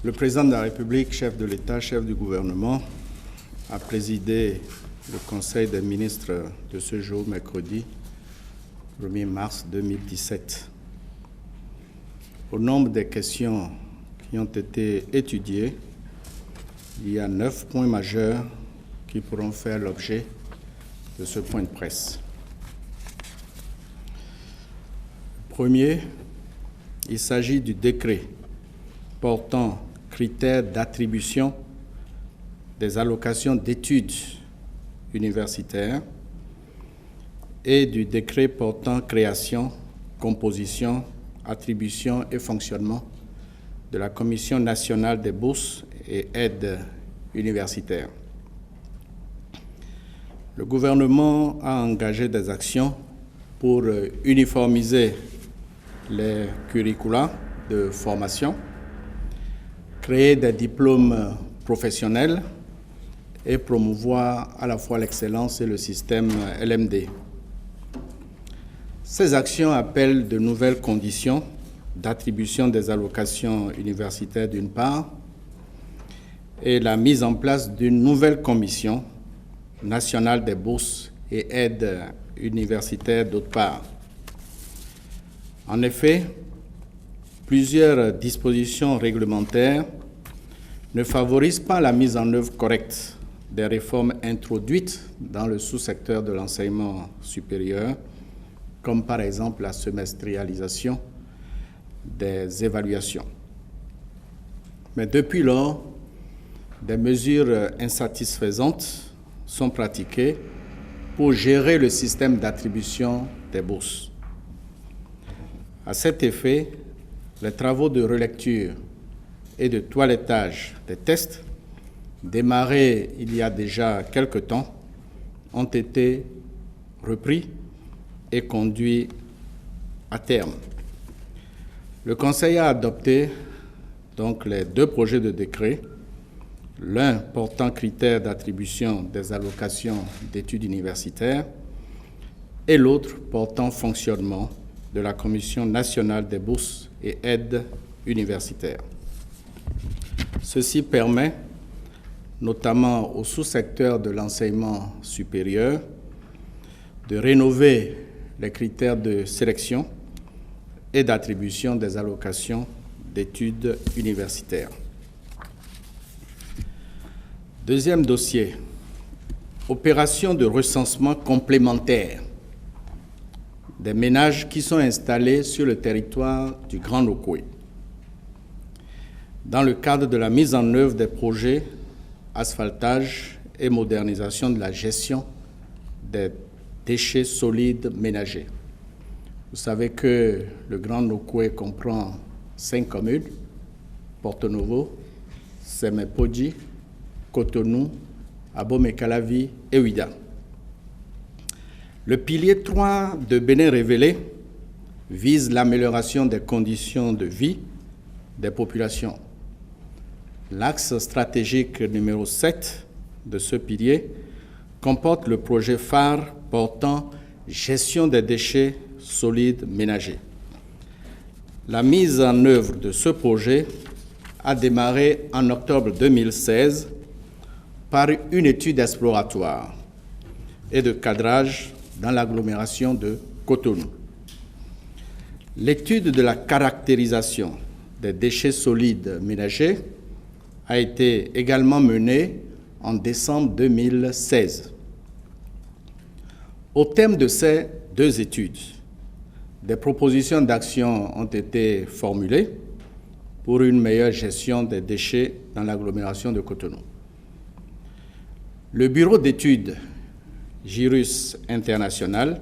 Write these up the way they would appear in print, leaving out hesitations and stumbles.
Le président de la République, chef de l'État, chef du gouvernement, a présidé le Conseil des ministres de ce jour, mercredi 1er mars 2017. Au nombre des questions qui ont été étudiées, il y a 9 points majeurs qui pourront faire l'objet de ce point de presse. Premier, il s'agit du décret portant critères d'attribution des allocations d'études universitaires et du décret portant création, composition, attribution et fonctionnement de la Commission nationale des bourses et aides universitaires. Le gouvernement a engagé des actions pour uniformiser les curricula de formation, créer des diplômes professionnels et promouvoir à la fois l'excellence et le système LMD. Ces actions appellent de nouvelles conditions d'attribution des allocations universitaires d'une part et la mise en place d'une nouvelle commission nationale des bourses et aides universitaires d'autre part. En effet, plusieurs dispositions réglementaires ne favorisent pas la mise en œuvre correcte des réformes introduites dans le sous-secteur de l'enseignement supérieur, comme par exemple la semestrialisation des évaluations. Mais depuis lors, des mesures insatisfaisantes sont pratiquées pour gérer le système d'attribution des bourses. À cet effet, les travaux de relecture et de toilettage des tests, démarrés il y a déjà quelque temps, ont été repris et conduits à terme. Le Conseil a adopté donc les 2 projets de décret, l'un portant critères d'attribution des allocations d'études universitaires et l'autre portant fonctionnement de la Commission nationale des bourses et aides universitaires. Ceci permet, notamment au sous-secteur de l'enseignement supérieur, de rénover les critères de sélection et d'attribution des allocations d'études universitaires. Deuxième dossier, opération de recensement complémentaire des ménages qui sont installés sur le territoire du Grand Nokoué, dans le cadre de la mise en œuvre des projets asphaltage et modernisation de la gestion des déchets solides ménagers. Vous savez que le Grand Nokoué comprend 5 communes, Porto-Novo, Sémé-Podji, Cotonou, Abomey-Calavi et Ouidah. Le pilier 3 de Bénin Révélé vise l'amélioration des conditions de vie des populations. L'axe stratégique numéro 7 de ce pilier comporte le projet phare portant gestion des déchets solides ménagers. La mise en œuvre de ce projet a démarré en octobre 2016 par une étude exploratoire et de cadrage dans l'agglomération de Cotonou. L'étude de la caractérisation des déchets solides ménagers a été également menée en décembre 2016. Au terme de ces 2 études, des propositions d'action ont été formulées pour une meilleure gestion des déchets dans l'agglomération de Cotonou. Le bureau d'études Gyrus International,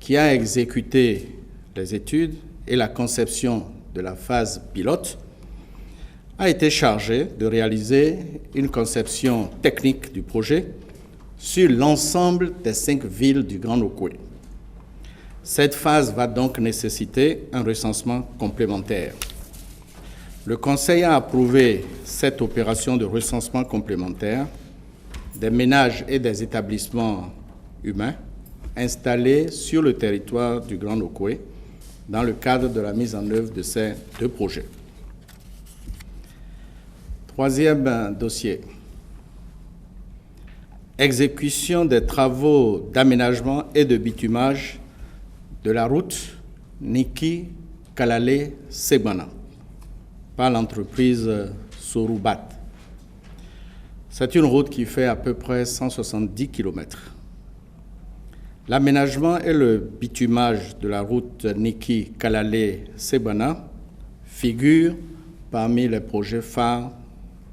qui a exécuté les études et la conception de la phase pilote, a été chargé de réaliser une conception technique du projet sur l'ensemble des 5 villes du Grand Nokoué. Cette phase va donc nécessiter un recensement complémentaire. Le Conseil a approuvé cette opération de recensement complémentaire des ménages et des établissements humains installés sur le territoire du Grand Nokoué dans le cadre de la mise en œuvre de ces 2 projets. Troisième dossier. Exécution des travaux d'aménagement et de bitumage de la route Niki-Kalale-Sebana par l'entreprise Sorubat. C'est une route qui fait à peu près 170 km. L'aménagement et le bitumage de la route Niki-Kalale-Sebana figurent parmi les projets phares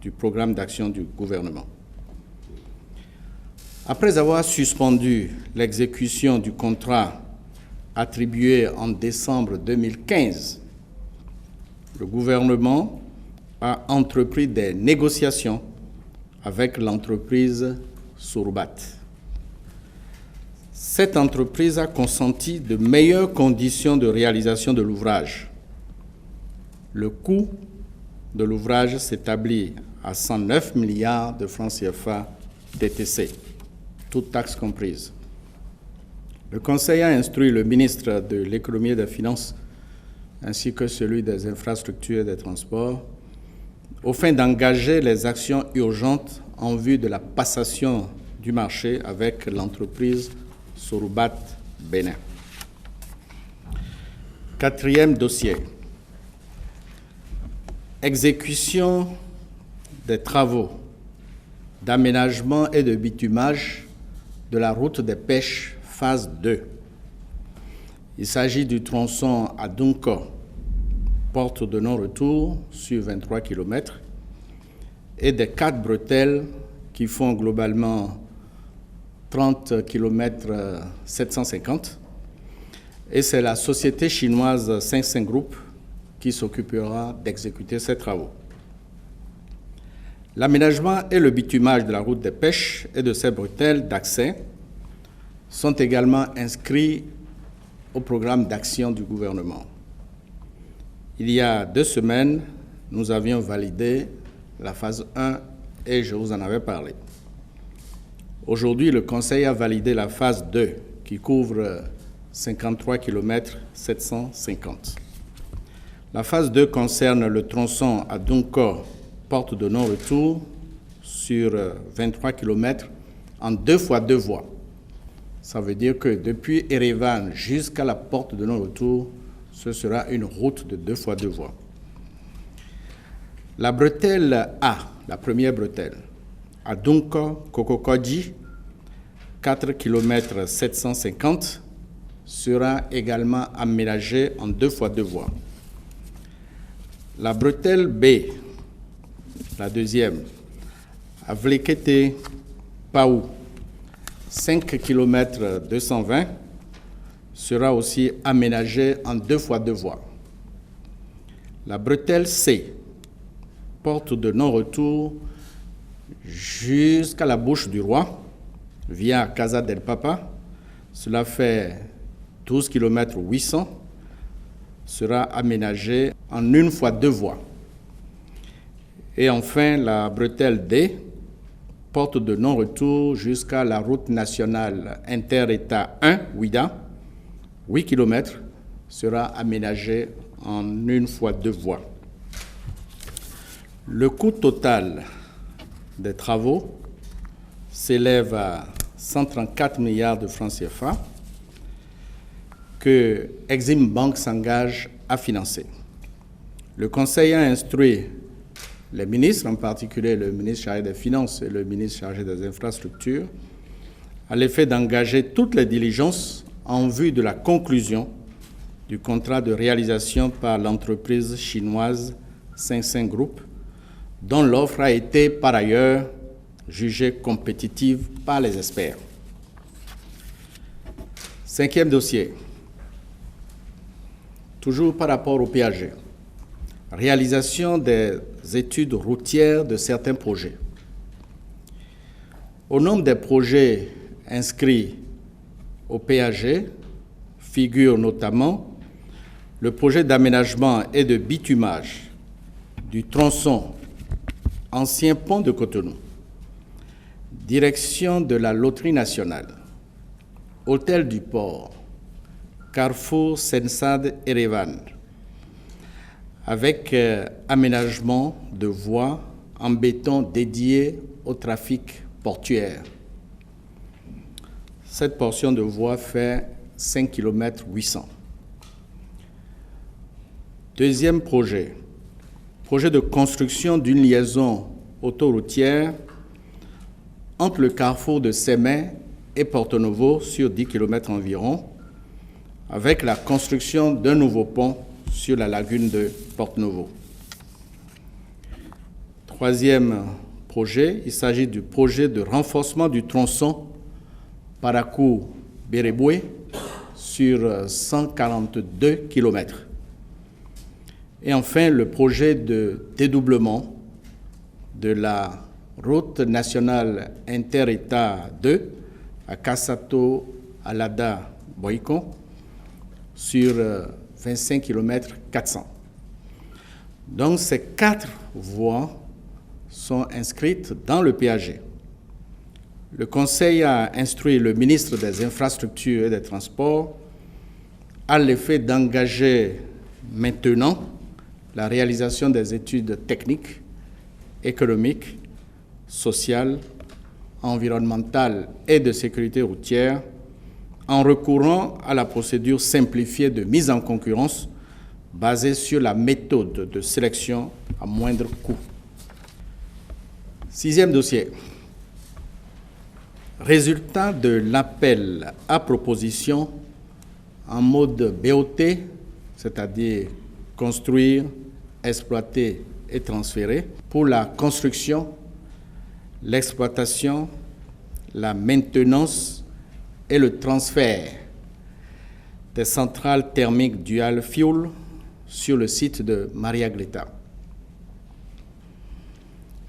du programme d'action du gouvernement. Après avoir suspendu l'exécution du contrat attribué en décembre 2015, le gouvernement a entrepris des négociations avec l'entreprise Sorubat. Cette entreprise a consenti de meilleures conditions de réalisation de l'ouvrage. Le coût de l'ouvrage s'établit à 109 milliards de francs CFA TTC, toutes taxes comprises. Le Conseil a instruit le ministre de l'Économie et des Finances ainsi que celui des Infrastructures et des Transports au fin d'engager les actions urgentes en vue de la passation du marché avec l'entreprise Sorubat Bénin. Quatrième dossier. Exécution des travaux d'aménagement et de bitumage de la route des pêches phase 2. Il s'agit du tronçon à Dunko, porte de non-retour sur 23 km, et des 4 bretelles qui font globalement 30 km 750. Et c'est la société chinoise 55 Group qui s'occupera d'exécuter ces travaux. L'aménagement et le bitumage de la route des pêches et de ses bretelles d'accès sont également inscrits au programme d'action du gouvernement. Il y a 2 semaines, nous avions validé la phase 1 et je vous en avais parlé. Aujourd'hui, le Conseil a validé la phase 2 qui couvre 53 km 750. La phase 2 concerne le tronçon à Dunko, porte de non-retour sur 23 km en 2 fois 2 voies. Ça veut dire que depuis Erevan jusqu'à la porte de non-retour, ce sera une route de 2 fois 2 voies. La bretelle A, la première bretelle, à Dunko, Kokokodji, 4 km 750, sera également aménagée en 2 fois 2 voies. La bretelle B, la deuxième, à Vlekete, Paou, 5 km 220, sera aussi aménagée en 2 fois 2 voies. La bretelle C, porte de non-retour jusqu'à la Bouche du Roi, via Casa del Papa, cela fait 12 km 800, sera aménagée en 1 fois 2 voies. Et enfin, la bretelle D, porte de non-retour jusqu'à la route nationale inter-État 1, Ouida, 8 km, sera aménagée en 1 fois 2 voies. Le coût total des travaux s'élève à 134 milliards de francs CFA que Exim Bank s'engage à financer. Le Conseil a instruit les ministres, en particulier le ministre chargé des Finances et le ministre chargé des Infrastructures, à l'effet d'engager toutes les diligences en vue de la conclusion du contrat de réalisation par l'entreprise chinoise 55 Group, dont l'offre a été par ailleurs jugée compétitive par les experts. 5e dossier, toujours par rapport au PAG. Réalisation des études routières de certains projets. Au nombre des projets inscrits au PAG figure notamment le projet d'aménagement et de bitumage du tronçon ancien pont de Cotonou, direction de la Loterie nationale, hôtel du port, carrefour Sensad Erevan, avec aménagement de voies en béton dédié au trafic portuaire. Cette portion de voie fait 5 km 800. Deuxième projet de construction d'une liaison autoroutière entre le carrefour de Sémé et Porto Novo sur 10 km environ, avec la construction d'un nouveau pont sur la lagune de Porto Novo. Troisième projet, il s'agit du projet de renforcement du tronçon Parakou-Béreboué sur 142 km. Et enfin, le projet de dédoublement de la route nationale inter-État 2 à Kassato-Alada-Boikon sur 25 km 400. Donc, ces 4 voies sont inscrites dans le PAG. Le Conseil a instruit le ministre des Infrastructures et des Transports à l'effet d'engager maintenant la réalisation des études techniques, économiques, sociales, environnementales et de sécurité routière en recourant à la procédure simplifiée de mise en concurrence basée sur la méthode de sélection à moindre coût. Sixième dossier. Résultat de l'appel à proposition en mode BOT, c'est-à-dire construire, exploiter et transférer, pour la construction, l'exploitation, la maintenance et le transfert des centrales thermiques dual fuel sur le site de Maria Gleta.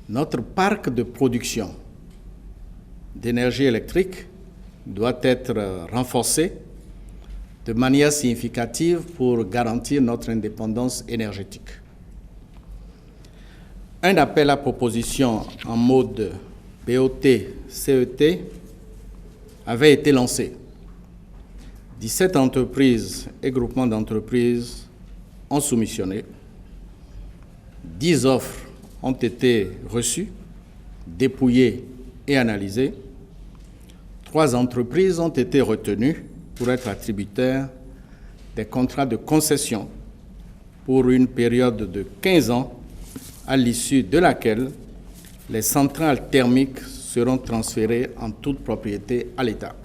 Notre parc de production d'énergie électrique doit être renforcé de manière significative pour garantir notre indépendance énergétique. Un appel à proposition en mode BOT-CET avait été lancé. 17 entreprises et groupements d'entreprises ont soumissionné. 10 offres ont été reçues, dépouillées et analysées. 3 entreprises ont été retenues pour être attributaires des contrats de concession pour une période de 15 ans, à l'issue de laquelle les centrales thermiques seront transférées en toute propriété à l'État.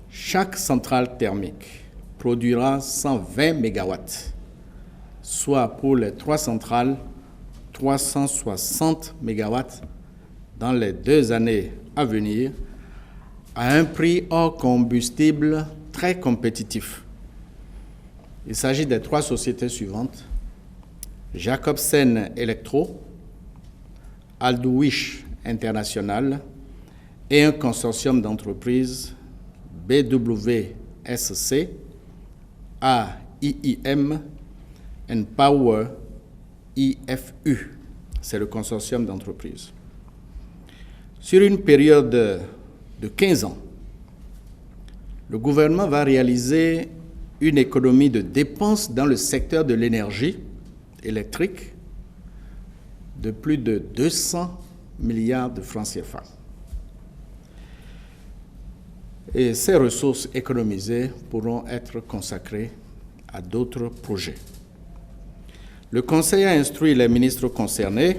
Chaque centrale thermique produira 120 MW, soit pour les 3 centrales, 360 MW dans les 2 années à venir, à un prix hors combustible très compétitif. Il s'agit des 3 sociétés suivantes: Jacobsen Electro, Aldouich International et un consortium d'entreprises BWSC, AIIM et Power IFU. C'est le consortium d'entreprises. Sur une période de 15 ans, le gouvernement va réaliser une économie de dépenses dans le secteur de l'énergie électrique de plus de 200 milliards de francs CFA. Et ces ressources économisées pourront être consacrées à d'autres projets. Le Conseil a instruit les ministres concernés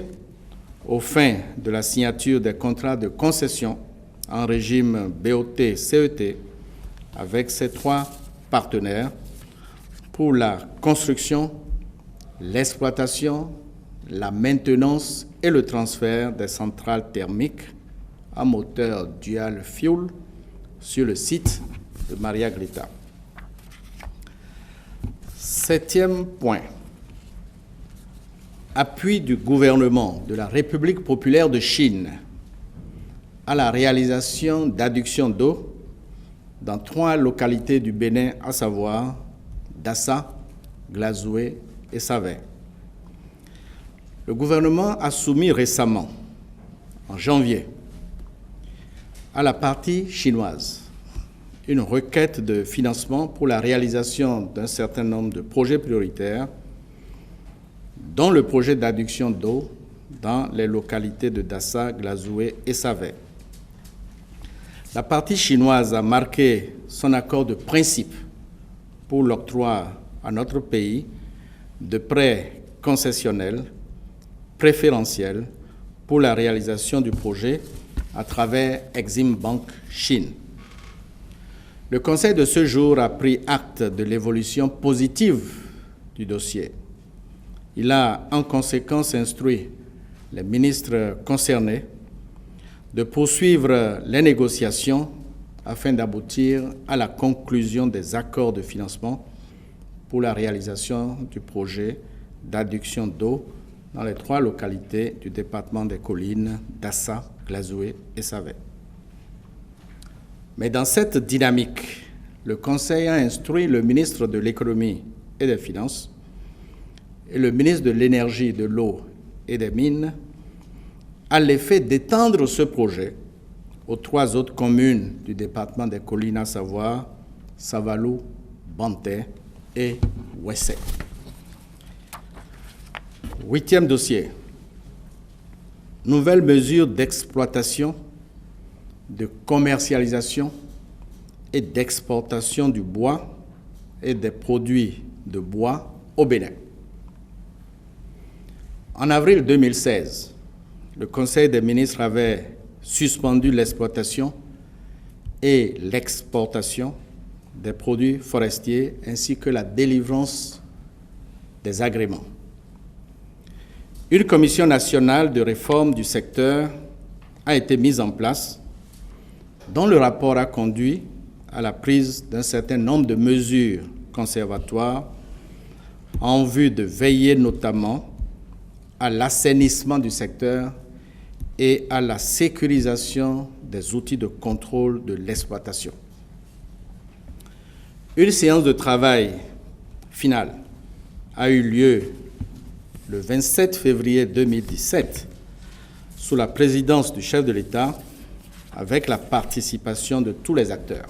aux fins de la signature des contrats de concession en régime BOT-CET avec ces 3 partenaires pour la construction, l'exploitation, la maintenance et le transfert des centrales thermiques à moteur dual fuel sur le site de Maria Gleta. 7e point. Appui du gouvernement de la République populaire de Chine à la réalisation d'adductions d'eau dans 3 localités du Bénin, à savoir Dassa, Glazoué et Savin. Le gouvernement a soumis récemment, en janvier, à la partie chinoise une requête de financement pour la réalisation d'un certain nombre de projets prioritaires dont le projet d'adduction d'eau dans les localités de Dassa, Glazoué et Savet. La partie chinoise a marqué son accord de principe pour l'octroi à notre pays de prêts concessionnels préférentiels pour la réalisation du projet à travers Exim Bank Chine. Le Conseil de ce jour a pris acte de l'évolution positive du dossier. Il a en conséquence instruit les ministres concernés de poursuivre les négociations afin d'aboutir à la conclusion des accords de financement pour la réalisation du projet d'adduction d'eau dans les 3 localités du département des Collines, Dassa, Glazoué et Savet. Mais dans cette dynamique, le Conseil a instruit le ministre de l'Économie et des Finances et le ministre de l'Énergie, de l'Eau et des Mines à l'effet d'étendre ce projet aux 3 autres communes du département des Collines, à savoir Savalou, Banté et Ouessé. 8e dossier. Nouvelles mesures d'exploitation, de commercialisation et d'exportation du bois et des produits de bois au Bénin. En avril 2016, le Conseil des ministres avait suspendu l'exploitation et l'exportation des produits forestiers ainsi que la délivrance des agréments. Une commission nationale de réforme du secteur a été mise en place, dont le rapport a conduit à la prise d'un certain nombre de mesures conservatoires en vue de veiller notamment à l'assainissement du secteur et à la sécurisation des outils de contrôle de l'exploitation. Une séance de travail finale a eu lieu le 27 février 2017 sous la présidence du chef de l'État avec la participation de tous les acteurs.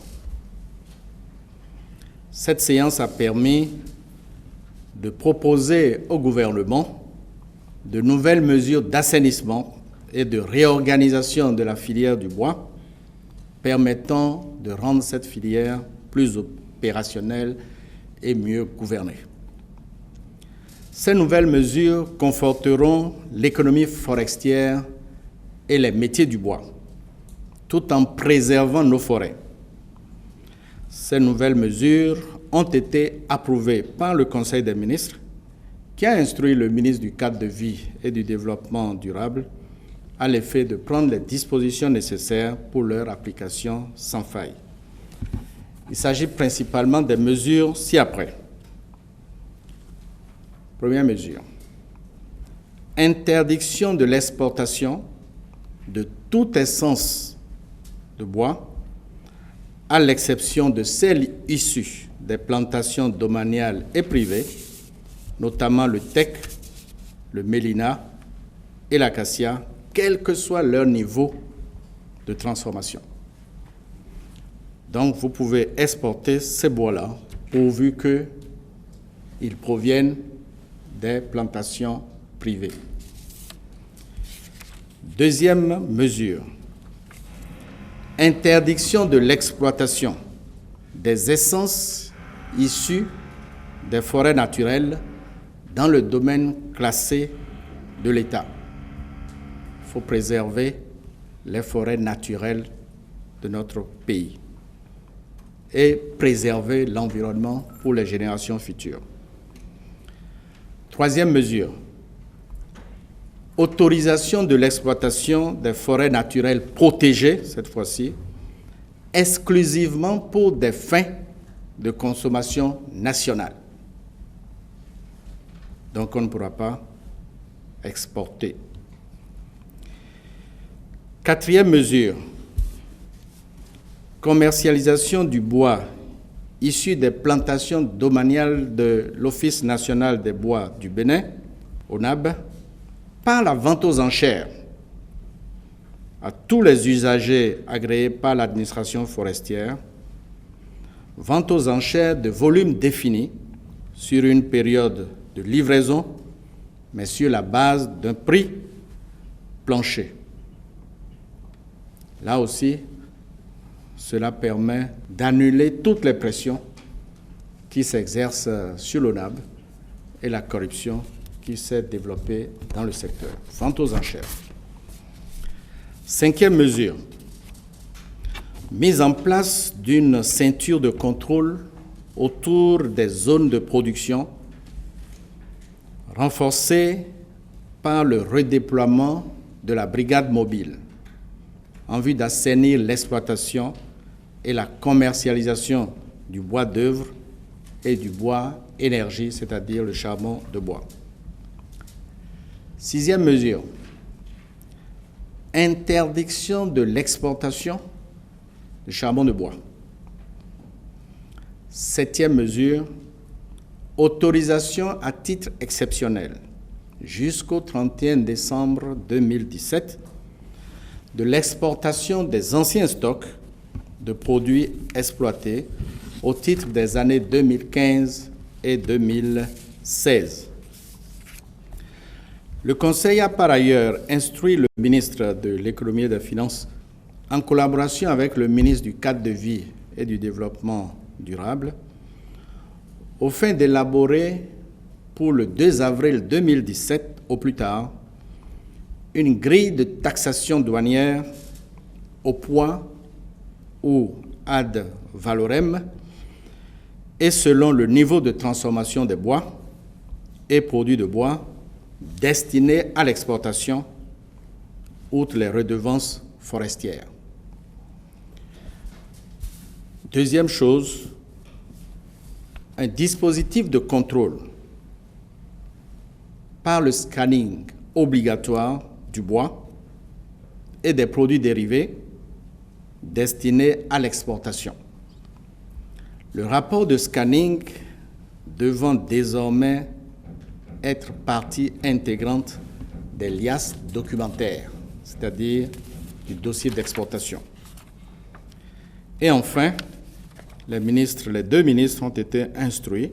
Cette séance a permis de proposer au gouvernement de nouvelles mesures d'assainissement et de réorganisation de la filière du bois, permettant de rendre cette filière plus opérationnelle et mieux gouvernée. Ces nouvelles mesures conforteront l'économie forestière et les métiers du bois, tout en préservant nos forêts. Ces nouvelles mesures ont été approuvées par le Conseil des ministres, qui a instruit le ministre du Cadre de vie et du Développement durable à l'effet de prendre les dispositions nécessaires pour leur application sans faille. Il s'agit principalement des mesures ci-après. Première mesure, interdiction de l'exportation de toute essence de bois, à l'exception de celles issues des plantations domaniales et privées, notamment le teck, le mélina et l'acacia, quel que soit leur niveau de transformation. Donc, vous pouvez exporter ces bois-là pourvu qu'ils proviennent des plantations privées. Deuxième mesure, interdiction de l'exploitation des essences issues des forêts naturelles dans le domaine classé de l'État. Il faut préserver les forêts naturelles de notre pays et préserver l'environnement pour les générations futures. Troisième mesure, autorisation de l'exploitation des forêts naturelles protégées, cette fois-ci, exclusivement pour des fins de consommation nationale. Donc on ne pourra pas exporter. Quatrième mesure, commercialisation du bois issu des plantations domaniales de l'Office national des bois du Bénin, ONAB, par la vente aux enchères à tous les usagers agréés par l'administration forestière, vente aux enchères de volumes définis sur une période de livraison mais sur la base d'un prix plancher. Là aussi, cela permet d'annuler toutes les pressions qui s'exercent sur l'ONAB et la corruption qui s'est développée dans le secteur. Vente aux enchères. 5e mesure, mise en place d'une ceinture de contrôle autour des zones de production, renforcée par le redéploiement de la brigade mobile en vue d'assainir l'exploitation et la commercialisation du bois d'œuvre et du bois énergie, c'est-à-dire le charbon de bois. 6e mesure, interdiction de l'exportation du charbon de bois. 7e mesure, autorisation à titre exceptionnel jusqu'au 31 décembre 2017 de l'exportation des anciens stocks de produits exploités au titre des années 2015 et 2016. Le Conseil a par ailleurs instruit le ministre de l'Économie et des Finances, en collaboration avec le ministre du Cadre de vie et du Développement durable, au fin d'élaborer pour le 2 avril 2017 au plus tard une grille de taxation douanière au poids ou ad valorem et selon le niveau de transformation des bois et produits de bois destinés à l'exportation, outre les redevances forestières. Deuxième chose, un dispositif de contrôle par le scanning obligatoire du bois et des produits dérivés destinés à l'exportation. Le rapport de scanning devant désormais être partie intégrante des liasses documentaires, c'est-à-dire du dossier d'exportation. Et enfin, les deux ministres ont été instruits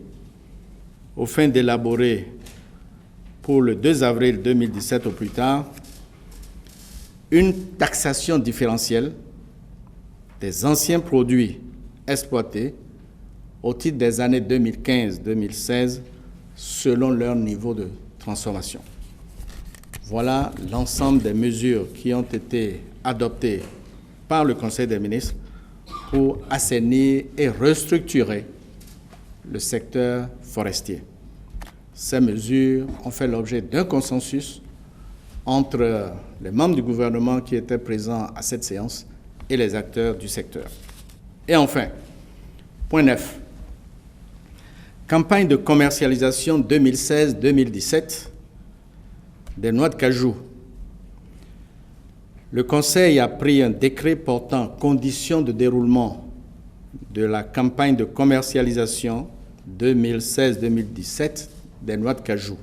au fin d'élaborer pour le 2 avril 2017 au plus tard une taxation différentielle des anciens produits exploités au titre des années 2015-2016 selon leur niveau de transformation. Voilà l'ensemble des mesures qui ont été adoptées par le Conseil des ministres pour assainir et restructurer le secteur forestier. Ces mesures ont fait l'objet d'un consensus entre les membres du gouvernement qui étaient présents à cette séance et les acteurs du secteur. Et enfin, point 9, campagne de commercialisation 2016-2017 des noix de cajou. Le Conseil a pris un décret portant conditions de déroulement de la campagne de commercialisation 2016-2017 des noix de cajou.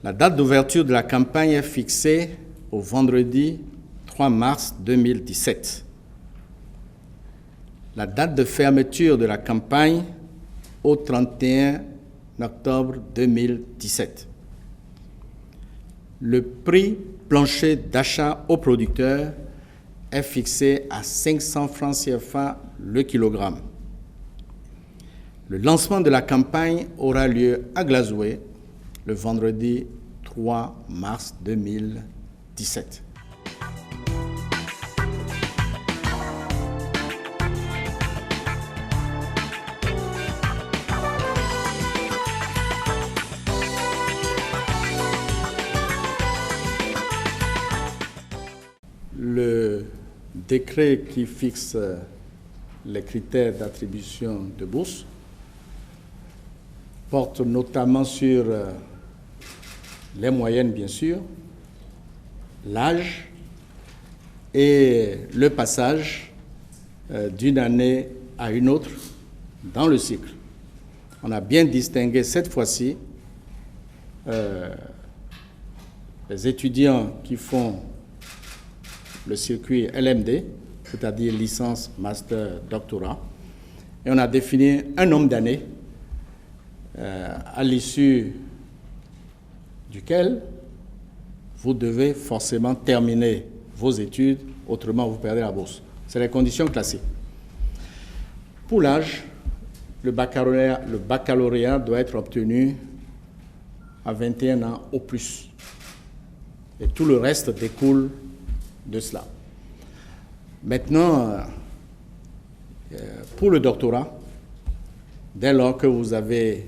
La date d'ouverture de la campagne est fixée au vendredi 3 mars 2017. La date de fermeture de la campagne au 31 octobre 2017. Le prix plancher d'achat aux producteurs est fixé à 500 francs CFA le kilogramme. Le lancement de la campagne aura lieu à Glazoué le vendredi 3 mars 2017. Le décret qui fixe les critères d'attribution de bourse porte notamment sur les moyennes, bien sûr, l'âge et le passage d'une année à une autre dans le cycle. On a bien distingué cette fois-ci les étudiants qui font le circuit LMD, c'est-à-dire licence, master, doctorat, et on a défini un nombre d'années à l'issue duquel vous devez forcément terminer vos études, autrement vous perdez la bourse. C'est les conditions classiques. Pour l'âge, le baccalauréat doit être obtenu à 21 ans au plus. Et tout le reste découle de cela. Maintenant, pour le doctorat, dès lors que vous avez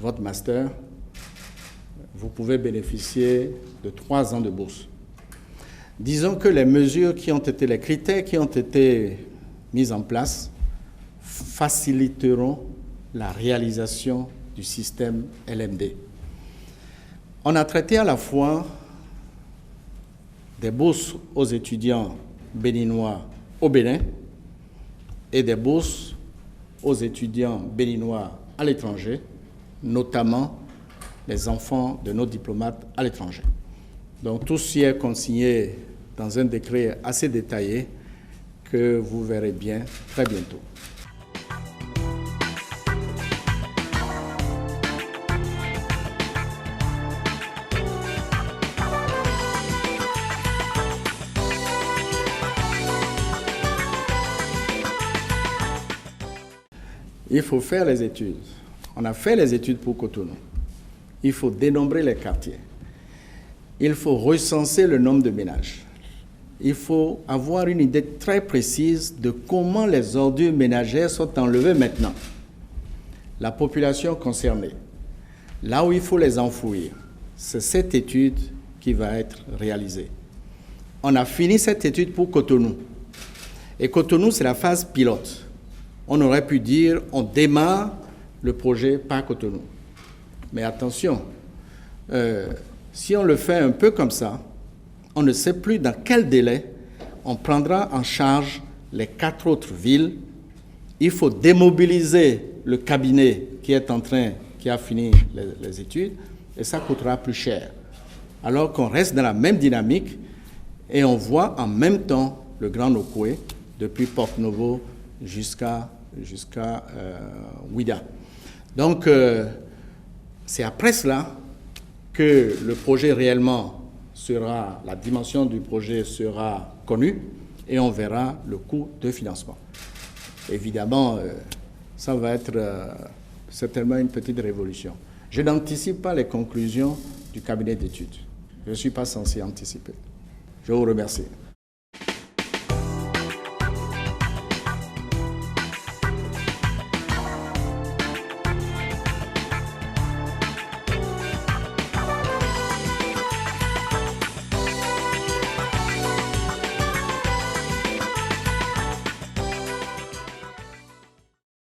votre master, vous pouvez bénéficier de 3 ans de bourse. Disons que les mesures qui ont été, les critères qui ont été mis en place faciliteront la réalisation du système LMD. On a traité à la fois des bourses aux étudiants béninois au Bénin et des bourses aux étudiants béninois à l'étranger, notamment les enfants de nos diplomates à l'étranger. Donc tout ceci est consigné dans un décret assez détaillé que vous verrez bien très bientôt. Il faut faire les études. On a fait les études pour Cotonou. Il faut dénombrer les quartiers. Il faut recenser le nombre de ménages. Il faut avoir une idée très précise de comment les ordures ménagères sont enlevées maintenant. La population concernée, là où il faut les enfouir, c'est cette étude qui va être réalisée. On a fini cette étude pour Cotonou. Et Cotonou, c'est la phase pilote. On aurait pu dire, on démarre le projet par Cotonou. Mais attention, si on le fait un peu comme ça, on ne sait plus dans quel délai on prendra en charge les 4 autres villes. Il faut démobiliser le cabinet qui a fini les études, et ça coûtera plus cher. Alors qu'on reste dans la même dynamique et on voit en même temps le Grand Nokoué depuis Porte-Novo jusqu'à Ouida. Donc, c'est après cela que le projet réellement sera, la dimension du projet sera connue et on verra le coût de financement. Évidemment, ça va être certainement une petite révolution. Je n'anticipe pas les conclusions du cabinet d'études. Je ne suis pas censé anticiper. Je vous remercie.